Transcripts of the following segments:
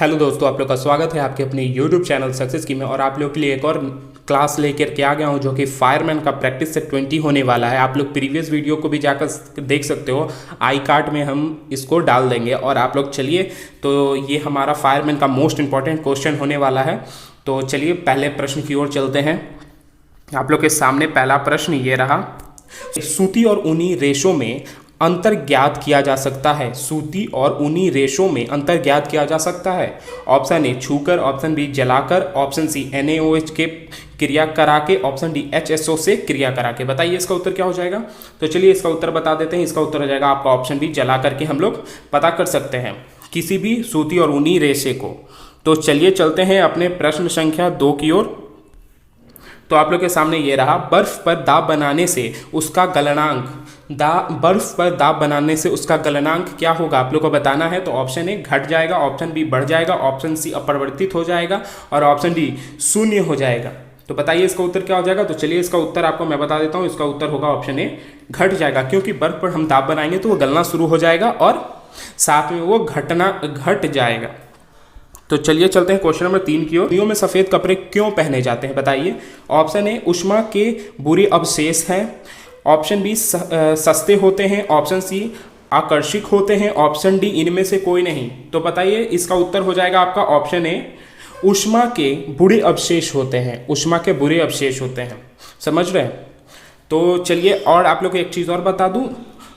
Hello दोस्तों, आप लोग का स्वागत है आपके अपने YouTube चैनल सक्सेस की में। और आप लोग के लिए एक और क्लास लेकर के आ गया हूं जो कि फायरमैन का प्रैक्टिस सेट 20 होने वाला है। आप लोग प्रीवियस वीडियो को भी जाकर देख सकते हो, आई कार्ड में हम इसको डाल देंगे। और आप लोग चलिए, तो ये हमारा फायरमैन का मोस्ट इंपॉर्टेंट क्वेश्चन होने वाला है। तो चलिए पहले प्रश्न की ओर चलते हैं। आप लोग के सामने पहला प्रश्न ये रहा, सूती और ऊनी रेशों में अंतर ज्ञात किया जा सकता है। सूती और ऊनी रेशों में अंतर ज्ञात किया जा सकता है। ऑप्शन ए छूकर, ऑप्शन बी जलाकर, ऑप्शन सी NaOH के क्रिया करा के, ऑप्शन डी HSO से क्रिया करा के। बताइए इसका उत्तर क्या हो जाएगा। तो चलिए इसका उत्तर बता देते हैं। इसका उत्तर हो जाएगा आपका ऑप्शन बी, जला करके हम लोग पता कर सकते हैं किसी भी सूती और ऊनी रेशे को। तो चलिए चलते हैं अपने प्रश्न संख्या 2 की ओर। तो आप लोग के सामने ये रहा, बर्फ पर दाब बनाने से उसका गलनांक बर्फ पर दाब बनाने से उसका गलनांक क्या होगा आप लोग को बताना है। तो ऑप्शन ए घट जाएगा, ऑप्शन बी बढ़ जाएगा, ऑप्शन सी अपरिवर्तित हो जाएगा और ऑप्शन डी शून्य हो जाएगा। तो बताइए इसका उत्तर क्या हो जाएगा। तो चलिए इसका उत्तर आपको मैं बता देता हूँ। इसका उत्तर होगा ऑप्शन ए, घट जाएगा। क्योंकि बर्फ पर हम दाब बनाएंगे तो वो गलना शुरू हो जाएगा और साथ में वो घट जाएगा। तो चलिए चलते हैं क्वेश्चन नंबर 3 की ओर। सर्दियों में सफ़ेद कपड़े क्यों पहने जाते हैं बताइए। ऑप्शन ए ऊष्मा के बुरे अवशेष हैं, ऑप्शन बी सस्ते होते हैं, ऑप्शन सी आकर्षक होते हैं, ऑप्शन डी इनमें से कोई नहीं। तो बताइए इसका उत्तर हो जाएगा आपका ऑप्शन ए, ऊष्मा के बुरे अवशेष होते हैं। ऊष्मा के बुरे अवशेष होते हैं, समझ रहे हैं। तो चलिए और आप लोग को एक चीज़ और बता दूं,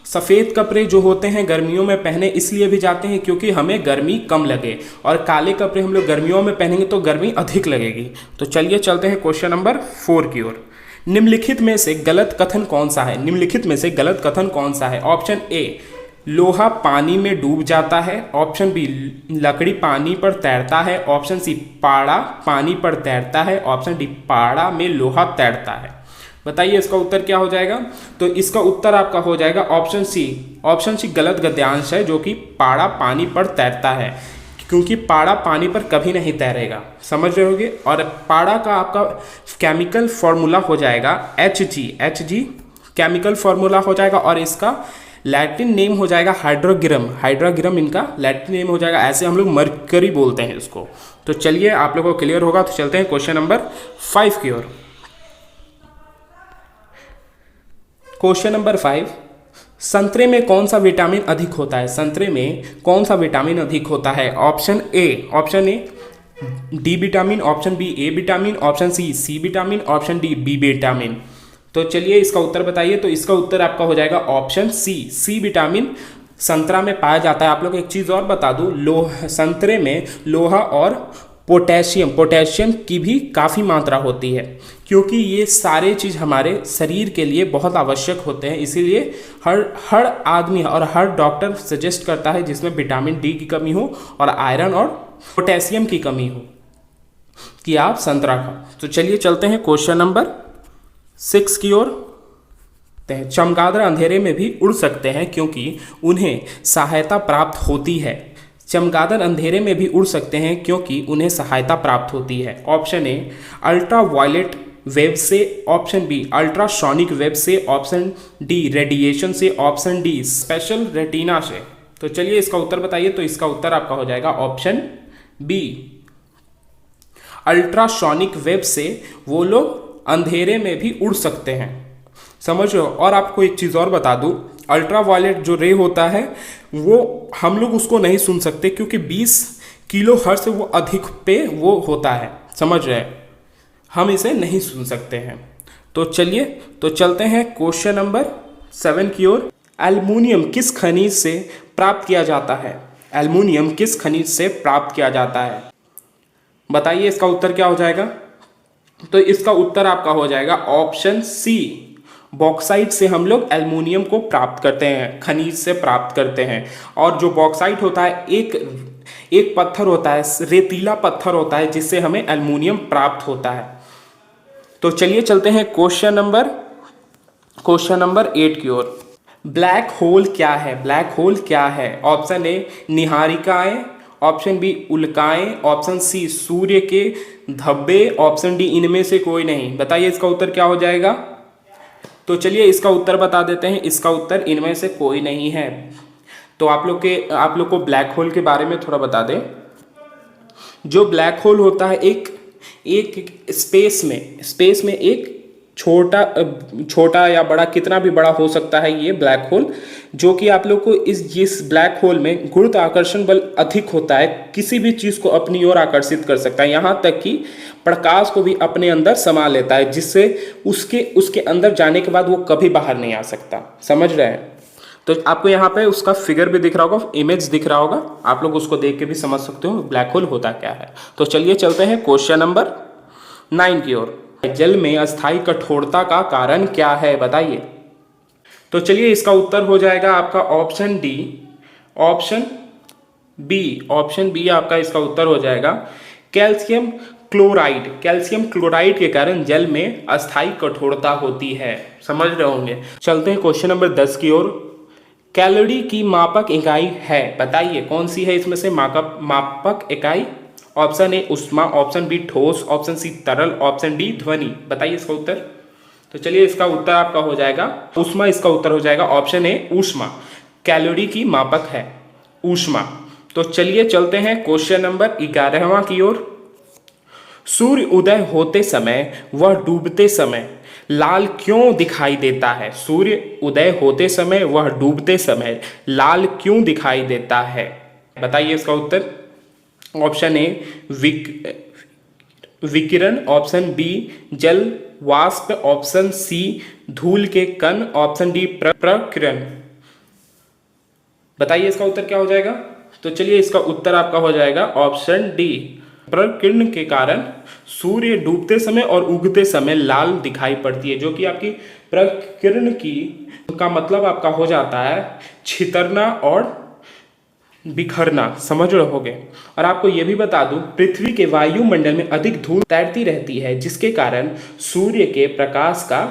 सफ़ेद कपड़े जो होते हैं गर्मियों में पहने इसलिए भी जाते हैं क्योंकि हमें गर्मी कम लगे, और काले कपड़े हम लोग गर्मियों में पहनेंगे तो गर्मी अधिक लगेगी। तो चलिए चलते हैं क्वेश्चन नंबर 4 की ओर। निम्नलिखित में से गलत कथन कौन सा है। निम्नलिखित में से गलत कथन कौन सा है। ऑप्शन ए लोहा पानी में डूब जाता है, ऑप्शन बी लकड़ी पानी पर तैरता है, ऑप्शन सी पाड़ा पानी पर तैरता है, ऑप्शन डी पाड़ा में लोहा तैरता है। बताइए इसका उत्तर क्या हो जाएगा। तो इसका उत्तर आपका हो जाएगा ऑप्शन सी। ऑप्शन सी गलत गद्यांश है, जो कि पाड़ा पानी पर तैरता है, क्योंकि पाड़ा पानी पर कभी नहीं तैरेगा, समझ रहे होगे। और पाड़ा का आपका केमिकल फॉर्मूला हो जाएगा Hg केमिकल फॉर्मूला हो जाएगा, और इसका लैटिन नेम हो जाएगा हाइड्रोग्राम इनका लैटिन नेम हो जाएगा। ऐसे हम लोग मरकरी बोलते हैं इसको। तो चलिए आप लोगों को क्लियर होगा। तो चलते हैं क्वेश्चन नंबर 5 की ओर। क्वेश्चन नंबर 5, संतरे में कौन सा विटामिन अधिक होता है। संतरे में कौन सा विटामिन अधिक होता है। Option A D vitamin, option B A vitamin, option C vitamin, option D B vitamin. तो चलिए इसका उत्तर बताइए। तो इसका उत्तर आपका हो जाएगा ऑप्शन सी विटामिन संतरा में पाया जाता है। आप लोग एक चीज़ और बता दूँ, संतरे में लोहा और पोटेशियम की भी काफ़ी मात्रा होती है, क्योंकि ये सारे चीज़ हमारे शरीर के लिए बहुत आवश्यक होते हैं। इसीलिए हर आदमी और हर डॉक्टर सजेस्ट करता है जिसमें विटामिन डी की कमी हो और आयरन और पोटेशियम की कमी हो कि आप संतरा खाओ। तो चलिए चलते हैं क्वेश्चन नंबर 6 की ओर। चमगादड़ अंधेरे में भी उड़ सकते हैं क्योंकि उन्हें सहायता प्राप्त होती है। चमगादड़ अंधेरे में भी उड़ सकते हैं क्योंकि उन्हें सहायता प्राप्त होती है। Option A ultra violet wave से, ऑप्शन बी अल्ट्रासोनिक वेव से, ऑप्शन डी रेडिएशन से, ऑप्शन डी स्पेशल रेटिना से। तो चलिए इसका उत्तर बताइए। तो इसका उत्तर आपका हो जाएगा ऑप्शन बी, अल्ट्रासोनिक वेव से वो लोग अंधेरे में भी उड़ सकते हैं, समझ लो। और आपको एक चीज़ और बता दूं, अल्ट्रा वायलेट जो रे होता है वो हम लोग उसको नहीं सुन सकते क्योंकि 20 किलो हर्ट्ज से वो अधिक पे वो होता है, समझ रहे हैं। हम इसे नहीं सुन सकते हैं। तो चलिए तो चलते हैं क्वेश्चन नंबर 7 की ओर। एल्युमिनियम किस खनिज से प्राप्त किया जाता है। एल्युमिनियम किस खनिज से प्राप्त किया जाता है। बताइए इसका उत्तर क्या हो जाएगा। तो इसका उत्तर आपका हो जाएगा ऑप्शन सी, बॉक्साइट से हम लोग एल्युमिनियम को प्राप्त करते हैं, खनिज से प्राप्त करते हैं। और जो बॉक्साइट होता है एक पत्थर होता है, रेतीला पत्थर होता है, जिससे हमें एल्युमिनियम प्राप्त होता है। तो चलिए चलते हैं क्वेश्चन नंबर 8 की ओर। ब्लैक होल क्या है। ब्लैक होल क्या है। ऑप्शन ए निहारिकाएं, ऑप्शन बी उल्काएं, ऑप्शन सी सूर्य के धब्बे, ऑप्शन डी इनमें से कोई नहीं। बताइए इसका उत्तर क्या हो जाएगा। तो चलिए इसका उत्तर बता देते हैं। इसका उत्तर इनमें से कोई नहीं है। तो आप लोग को ब्लैक होल के बारे में थोड़ा बता दें। जो ब्लैक होल होता है एक एक स्पेस में एक छोटा या बड़ा, कितना भी बड़ा हो सकता है ये ब्लैक होल, जो कि आप लोग को जिस ब्लैक होल में गुरुत्वाकर्षण बल अधिक होता है, किसी भी चीज़ को अपनी ओर आकर्षित कर सकता है, यहाँ तक कि प्रकाश को भी अपने अंदर समा लेता है, जिससे उसके अंदर जाने के बाद वो कभी बाहर नहीं आ सकता। समझ रहे हैं? तो आपको यहाँ पे उसका फिगर भी दिख रहा होगा, इमेज दिख रहा होगा, आप लोग उसको देख के भी समझ सकते हो ब्लैक होल होता क्या है। तो चलिए चलते हैं क्वेश्चन नंबर 9 की ओर। जल में अस्थायी कठोरता का कारण क्या है, बताइए। तो चलिए इसका उत्तर हो जाएगा आपका ऑप्शन डी, ऑप्शन बी आपका इसका उत्तर हो जाएगा कैल्शियम क्लोराइड। कैल्शियम क्लोराइड के कारण जल में अस्थायी कठोरता होती है। समझ रहे होंगे। चलते हैं क्वेश्चन नंबर 10 की ओर। कैलोरी की मापक इकाई है, बताइए कौन सी है इसमें से मापक इकाई। ऑप्शन ए ऊष्मा, ऑप्शन बी ठोस, ऑप्शन सी तरल, ऑप्शन डी ध्वनि। बताइए इसका उत्तर। तो चलिए इसका उत्तर आपका हो जाएगा ऊष्मा। इसका उत्तर हो जाएगा ऑप्शन ए ऊष्मा। कैलोरी की मापक है ऊष्मा। तो चलिए चलते हैं क्वेश्चन नंबर 11वां की ओर। सूर्य उदय होते समय व डूबते समय लाल क्यों दिखाई देता है। सूर्य उदय होते समय वह डूबते समय लाल क्यों दिखाई देता है, बताइए इसका उत्तर। ऑप्शन ए विकिरण, ऑप्शन बी जल वाष्प, ऑप्शन सी धूल के कण, ऑप्शन डी प्रकिरण। बताइए इसका उत्तर क्या हो जाएगा। तो चलिए इसका उत्तर आपका हो जाएगा ऑप्शन डी, प्रकिरण के कारण सूर्य डूबते समय और उगते समय लाल दिखाई पड़ती है, जो कि आपकी प्रकिरण की का मतलब आपका हो जाता है छितरना और बिखरना। समझ रहे होगे। और आपको यह भी बता दूं, पृथ्वी के वायुमंडल में अधिक धूल तैरती रहती है, जिसके कारण सूर्य के प्रकाश का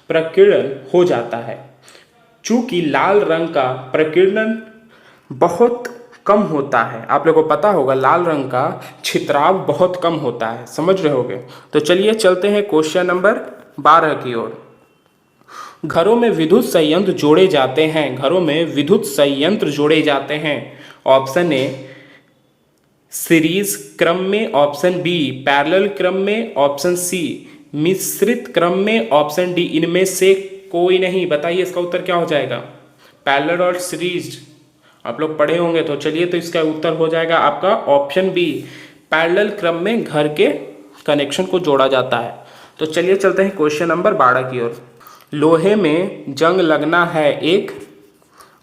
प्रकिरण हो जाता है। चूंकि लाल रंग का प्रकिरण बहुत कम होता है, आप लोगों को पता होगा लाल रंग का छितराव बहुत कम होता है। समझ रहे होगे। तो चलिए चलते हैं क्वेश्चन नंबर 12 की ओर। घरों में विद्युत संयंत्र जोड़े जाते हैं। घरों में विद्युत संयंत्र जोड़े जाते हैं। ऑप्शन ए सीरीज क्रम में, ऑप्शन बी पैरेलल क्रम में, ऑप्शन सी मिश्रित क्रम में, ऑप्शन डी इनमें से कोई नहीं। बताइए इसका उत्तर क्या हो जाएगा। पैरेलल और सीरीज आप लोग पढ़े होंगे। तो चलिए तो इसका उत्तर हो जाएगा आपका ऑप्शन बी, पैरेलल क्रम में घर के कनेक्शन को जोड़ा जाता है। तो चलिए चलते हैं क्वेश्चन नंबर 12 की ओर। लोहे में जंग लगना है एक।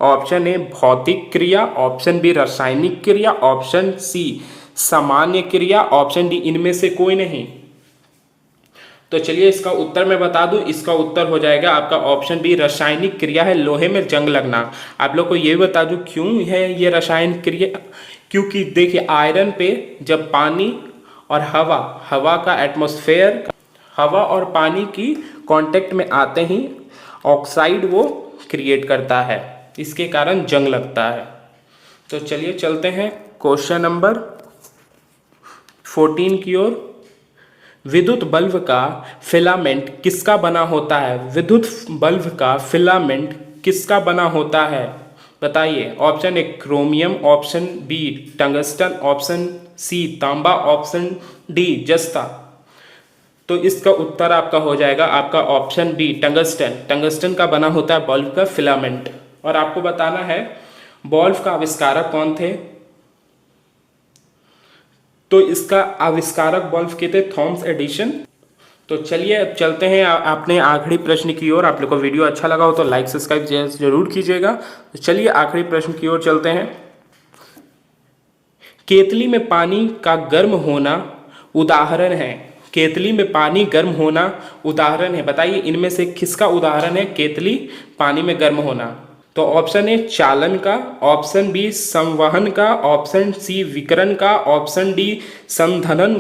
ऑप्शन ए भौतिक क्रिया, ऑप्शन बी रासायनिक क्रिया, ऑप्शन सी सामान्य क्रिया, ऑप्शन डी इनमें से कोई नहीं। तो चलिए इसका उत्तर मैं बता दूं, इसका उत्तर हो जाएगा आपका ऑप्शन बी, रासायनिक क्रिया है लोहे में जंग लगना। आप लोग को ये बता दूं क्यों है ये रासायनिक क्रिया। क्योंकि देखिए आयरन पे जब पानी और हवा का एटमॉस्फेयर, हवा और पानी की कांटेक्ट में आते ही ऑक्साइड वो क्रिएट करता है, इसके कारण जंग लगता है। तो चलिए चलते हैं क्वेश्चन नंबर 14 की ओर। विद्युत बल्ब का फिलामेंट किसका बना होता है। विद्युत बल्ब का फिलामेंट किसका बना होता है, बताइए। Option A chromium, option B tungsten, option C तांबा, ऑप्शन डी जस्ता। तो इसका उत्तर आपका हो जाएगा आपका ऑप्शन बी टंगस्टन। टंगस्टन का बना होता है बल्ब का फिलामेंट। और आपको बताना है बल्ब का आविष्कारक कौन थे। तो इसका आविष्कारक बल्ब के थे थॉमस एडिसन। तो चलिए अब चलते हैं अपने आखिरी प्रश्न की ओर। आप लोग को वीडियो अच्छा लगा हो तो लाइक सब्सक्राइब जरूर कीजिएगा। तो चलिए आखिरी प्रश्न की ओर चलते हैं। केतली में पानी का गर्म होना उदाहरण है। केतली में पानी गर्म होना उदाहरण है, बताइए इनमें से किसका उदाहरण है केतली पानी में गर्म होना। तो ऑप्शन ए चालन का, ऑप्शन बी संवहन का, ऑप्शन सी विकिरण का, ऑप्शन डी संघनन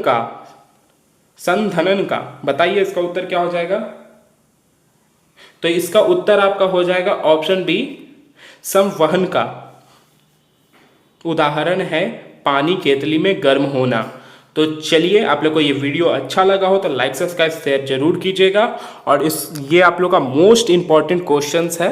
का। बताइए इसका उत्तर क्या हो जाएगा। तो इसका उत्तर आपका हो जाएगा ऑप्शन बी संवहन का उदाहरण है पानी केतली में गर्म होना। तो चलिए आप लोग को ये वीडियो अच्छा लगा हो तो लाइक सब्सक्राइब शेयर जरूर कीजिएगा। और ये आप लोग का मोस्ट इंपॉर्टेंट क्वेश्चंस है